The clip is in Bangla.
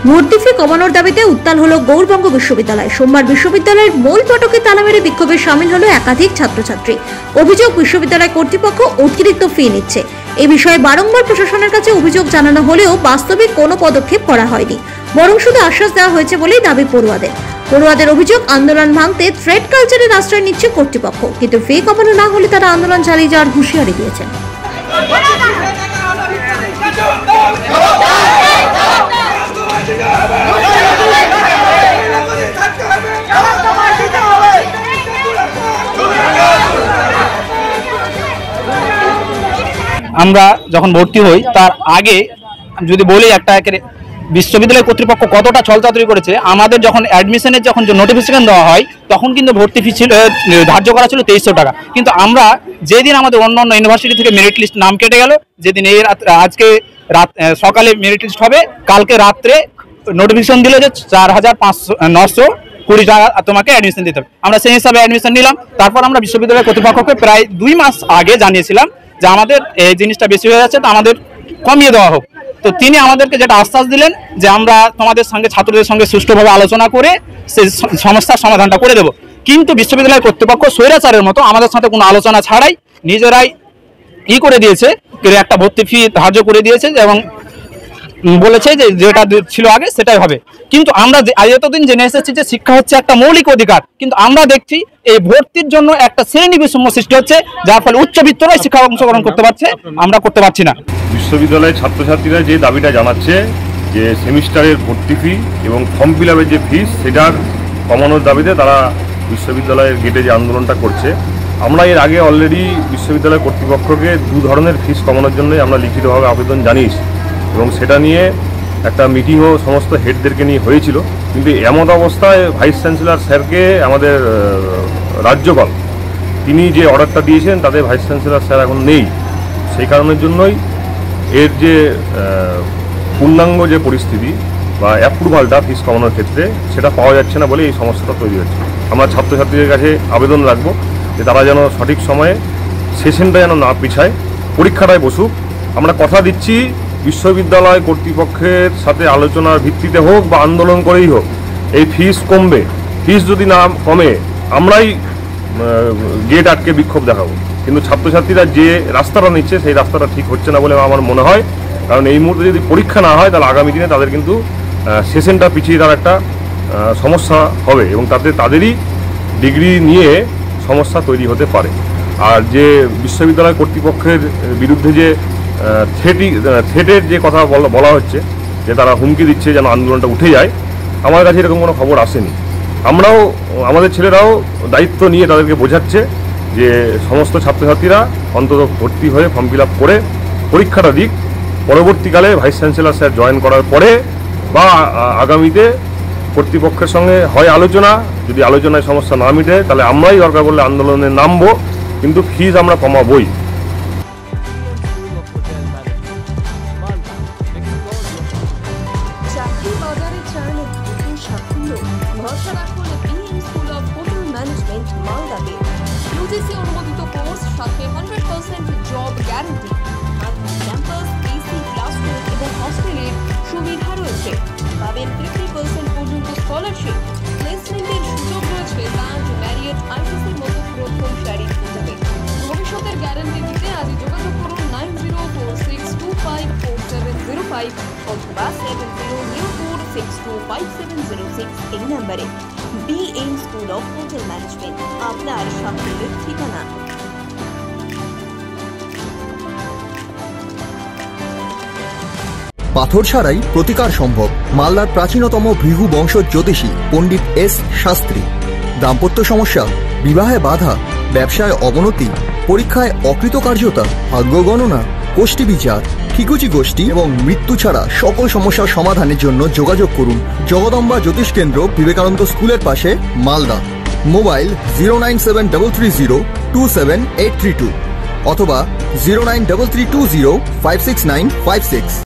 ভর্তি ফি কমানোর দাবিতে উত্তাল হলো গৌড়বঙ্গ বিশ্ববিদ্যালয়। সোমবার বিশ্ববিদ্যালয়ের মূল ফটকে তালা মেরে বিক্ষোভে সামিল হলো একাধিক ছাত্রছাত্রী। অভিযোগ, বিশ্ববিদ্যালয় কর্তৃপক্ষ অতিরিক্ত ফি নিচ্ছে। এ বিষয়ে বারংবার প্রশাসনের কাছে অভিযোগ জানানো হলেও বাস্তবিক কোনো পদক্ষেপ করা হয়নি, বরং শুধু আশ্বাস দেওয়া হয়েছে বলেই দাবি পড়ুয়াদের অভিযোগ, আন্দোলন ভাঙতে থ্রেড কালচারের আশ্রয় নিচ্ছে কর্তৃপক্ষ, কিন্তু ফি কমানো না হলে তারা আন্দোলন চালিয়ে যাওয়ার হুঁশিয়ারি দিয়েছেন। আমরা যখন ভর্তি হই তার আগে যদি বলি একটা বিশ্ববিদ্যালয় কর্তৃপক্ষ কতটা ছলচাতুরি করেছে। আমাদের যখন অ্যাডমিশনের যখন নোটিফিকেশন দেওয়া হয় তখন কিন্তু ভর্তি ফি ছিল ধার্য করা ছিল 2300 টাকা, কিন্তু আমরা যেদিন আমাদের অন্য ইউনিভার্সিটি থেকে মেরিট লিস্ট নাম কেটে গেল, যেদিন আজকে সকালে মেরিট লিস্ট হবে, কালকে রাত্রে নোটিফিকেশন দিল যে 4520 টাকা তোমাকে অ্যাডমিশন দিতে হবে। আমরা সেই হিসাবে অ্যাডমিশন নিলাম। তারপর আমরা বিশ্ববিদ্যালয় কর্তৃপক্ষকে প্রায় 2 মাস আগে জানিয়েছিলাম যে আমাদের এই জিনিসটা বেশি হয়ে যাচ্ছে, তো আমাদের কমিয়ে দেওয়া হোক। তো তিনি আমাদেরকে যেটা আশ্বাস দিলেন যে আমরা তোমাদের সঙ্গে ছাত্রদের সঙ্গে সুষ্ঠুভাবে আলোচনা করে সেই সমস্যার সমাধানটা করে দেব। কিন্তু বিশ্ববিদ্যালয় কর্তৃপক্ষ স্বৈরাচারের মতো আমাদের সাথে কোনো আলোচনা ছাড়াই নিজেরাই করে দিয়েছে, একটা ভর্তি ফি ধার্য করে দিয়েছে এবং বলেছে যে যেটা ছিল আগে সেটাই হবে। কিন্তু আমরা এতদিন জেনে এসেছি যে শিক্ষা হচ্ছে একটা মৌলিক অধিকার, কিন্তু আমরা দেখছি এই ভর্তির জন্য একটা শ্রেণী বৈষম্য সৃষ্টি হচ্ছে, যার ফলে উচ্চবিত্তরাই শিক্ষা অংশগ্রহণ করতে পারছে, আমরা করতে পারছি না। বিশ্ববিদ্যালয়ের ছাত্রছাত্রীরা যে দাবিটা জানাচ্ছে যে সেমিস্টারের ভর্তি ফি এবং ফর্ম ফিল আপের যে ফিস সেটার কমানোর দাবিতে তারা বিশ্ববিদ্যালয়ের গেটে যে আন্দোলনটা করছে, আমরা এর আগে অলরেডি বিশ্ববিদ্যালয় কর্তৃপক্ষকে 2 ধরনের ফিস কমানোর জন্যই আমরা লিখিতভাবে আবেদন জানিয়েছি এবং সেটা নিয়ে একটা মিটিংও সমস্ত হেডদেরকে নিয়ে হয়েছিল। কিন্তু এমন অবস্থায় ভাইস চ্যান্সেলর স্যারকে আমাদের রাজ্যপাল তিনি যে অর্ডারটা দিয়েছেন তাতে ভাইস চ্যান্সেলর স্যার এখন নেই। সেই কারণের জন্যই এর যে পূর্ণাঙ্গ যে পরিস্থিতি বা অ্যাপ্রুভালটা ফিস কমানোর ক্ষেত্রে সেটা পাওয়া যাচ্ছে না বলে এই সমস্যাটা তৈরি হচ্ছে। আমরা ছাত্রছাত্রীদের কাছে আবেদন রাখবো যে তারা যেন সঠিক সময়ে সেশনটা যেন না পিছায়, পরীক্ষাটায় বসুক। আমরা কথা দিচ্ছি বিশ্ববিদ্যালয় কর্তৃপক্ষের সাথে আলোচনার ভিত্তিতে হোক বা আন্দোলন করেই হোক এই ফিস কমবে। ফিস যদি না কমে আমরাই গেট আটকে বিক্ষোভ দেখাবো, কিন্তু ছাত্রছাত্রীরা যে রাস্তাটা নিচ্ছে সেই রাস্তাটা ঠিক হচ্ছে না বলে আমার মনে হয়। কারণ এই মুহূর্তে যদি পরীক্ষা না হয় তাহলে আগামী দিনে তাদের কিন্তু সেশনটা পিছিয়ে তার একটা সমস্যা হবে এবং তাতে তাদেরই ডিগ্রি নিয়ে সমস্যা তৈরি হতে পারে। আর যে বিশ্ববিদ্যালয় কর্তৃপক্ষের বিরুদ্ধে যে থ্রেটের যে কথা বলা হচ্ছে যে তারা হুমকি দিচ্ছে যেন আন্দোলনটা উঠে যায়, আমার কাছে এরকম কোনো খবর আসেনি। আমরাও আমাদের ছেলেরাও দায়িত্ব নিয়ে তাদেরকে বোঝাচ্ছে যে সমস্ত ছাত্রছাত্রীরা অন্তত ভর্তি হয়ে ফর্ম ফিল আপ করে পরীক্ষাটা দিক, পরবর্তীকালে ভাইস চ্যান্সেলর স্যার জয়েন করার পরে বা আগামীতে কর্তৃপক্ষের সঙ্গে হয় আলোচনা, যদি আলোচনায় সমস্যা না মিটে তাহলে আমরাই দরকার পড়লে আন্দোলনে নামবো, কিন্তু ফিজ আমরা কমাবই। UGC অনুমোদিত কোর্স, সাথে 100% job guarantee, campus, AC classroom এবং হস্টেলের সুবিধা রয়েছে। পাবেন 50% পর্যন্ত স্কলারশিপ, প্লেসমেন্টের সুযোগ রয়েছে ব্যাংক, ম্যারিয়েট, আইটিসির মতো প্রথম সারির হোটেলে। ভবিষ্যতের গ্যারান্টি দিতে আজই যোগাযোগ করুন 9046254705 অথবা 7004625706 এই নম্বরে। BM school of hotel management, আপনার সাফল্যের ঠিকানা। পাথর ছাড়াই প্রতিকার সম্ভব। মালদার প্রাচীনতম ভৃগু বংশ জ্যোতিষী পণ্ডিত এস শাস্ত্রী। দাম্পত্য সমস্যা, বিবাহে বাধা, ব্যবসায় অবনতি, পরীক্ষায় অকৃতকার্যতা, ভাগ্য গণনা, গোষ্ঠী বিচার, ঠিকুচি গোষ্ঠী এবং মৃত্যু ছাড়া সকল সমস্যার সমাধানের জন্য যোগাযোগ করুন জগদম্বা জ্যোতিষ কেন্দ্র, বিবেকানন্দ স্কুলের পাশে, মালদা। মোবাইল 09733027832 অথবা 09332056956।